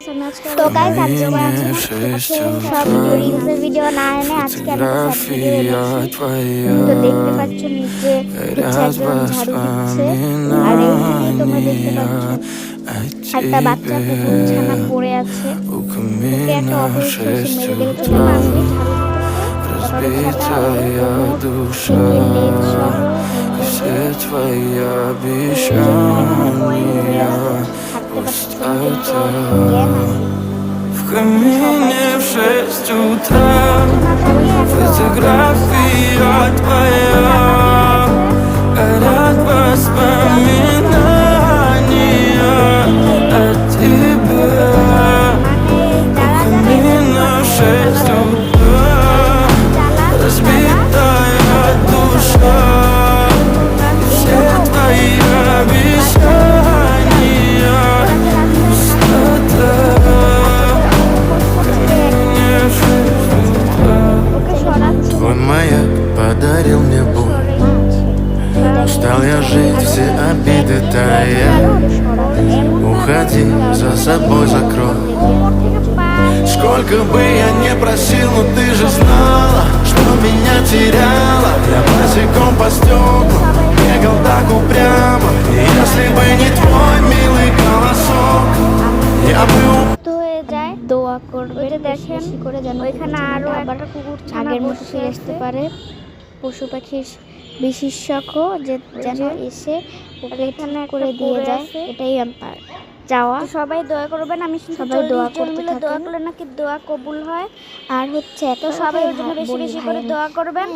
তো গাইস আজকে সব রিলসের ভিডিও না এনে আজকে আমি একটা শর্ট ভিডিও এনেছি। তো দেখতে পাচ্ছ নিচে হচ্ছে একজন ঝাড়ু দিচ্ছে, আর এইখানে তোমরা দেখতে পাচ্ছ একটা বাচ্চা কুকুর ছানা পড়ে আছে। ওকে একটা অটো রিক্সা এসে মেরে দিল। তো মানুষ ঝাড়ু দিতেছে, অটো রিক্সাটা লেজ সহ В камине в 6 утра фотография твоя, горят воспоминания о тебе. В камине в 6 утра разбитая душа, все твои обещания пустота. Твой маяк подарил мне боль, устал я жить, все обиды тая. Уходи, за собой закрой. Сколько бы я не просил, но ты же знала, что меня теряла. Я босиком по стеклам бегал так упрямо, и если бы не твой милый голосок, я бы দোয়া করবে দেখেন করে যেন ওইখানে আরো একটা কুকুর আগের মতো ফিরে আসতে পারে। পশু পাখির বিশেষজ্ঞ যে যেন এসে ওকে এখানে করে দিয়ে যায়, এটাই আমার যাওয়া। সবাই দোয়া করবেন, আমি সবাই দোয়া করতে থাকি, দোয়া করলে নাকি দোয়া কবুল হয়। আর হচ্ছে তো সবাই ওর জন্য বেশি বেশি করে দোয়া করবেন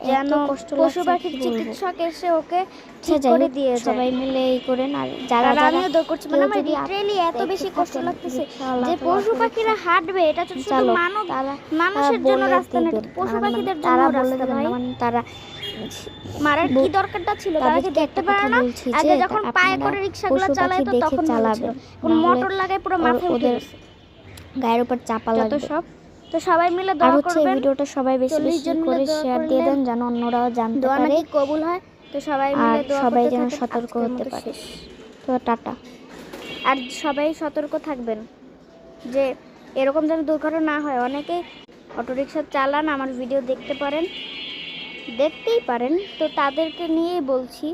যেন পশু পাখির চিকিৎসক এসে ওকে ঠিক করে দিয়ে যায়। সবাই মিলে এই করেন। আর যারা আমিও দোয়া করছি, মানে আমার লিটারালি এত বেশি কষ্ট লাগতেছে যে পশু পাখিরা হাঁটবে, এটা তো শুধু মানুষের জন্য রাস্তা না, পশু পাখিদের জন্য রাস্তা ভাই। তারা মারার কি দরকারটা ছিল, তারা কি দেখতে পারে না? আগে যখন পায়ে করে রিকশাগুলো চালাতো তখন চালাবে, কোন মোটর লাগায় পুরো মাথায় উঠে গেছে, গায়ের উপর চাপা লাগবে সব। তো সবাই মিলে দোয়া করবেন, ভিডিওটা সবাই বেশি বেশি করে শেয়ার দিয়ে দেন যেন অন্যরাও জানতে পারে, দোয়া নাকি কবুল হয়। তো সবাই মিলে দোয়া সবাই যেন সতর্ক হতে পারে। তো টাটা। আর সবাই সতর্ক থাকবেন যে এরকম যেন দুর্ঘটনা না হয়। অনেকেই অটোরিকশা চালান, আমার ভিডিও দেখতেই পারেন, তো তাদেরকে নিয়েই বলছি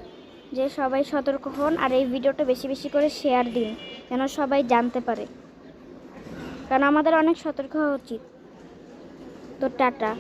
যে সবাই সতর্ক হন। আর এই ভিডিওটা বেশি বেশি করে শেয়ার দিন যেন সবাই জানতে পারে, কারণ আমাদের অনেক সতর্ক হওয়া উচিত। তো টাটা।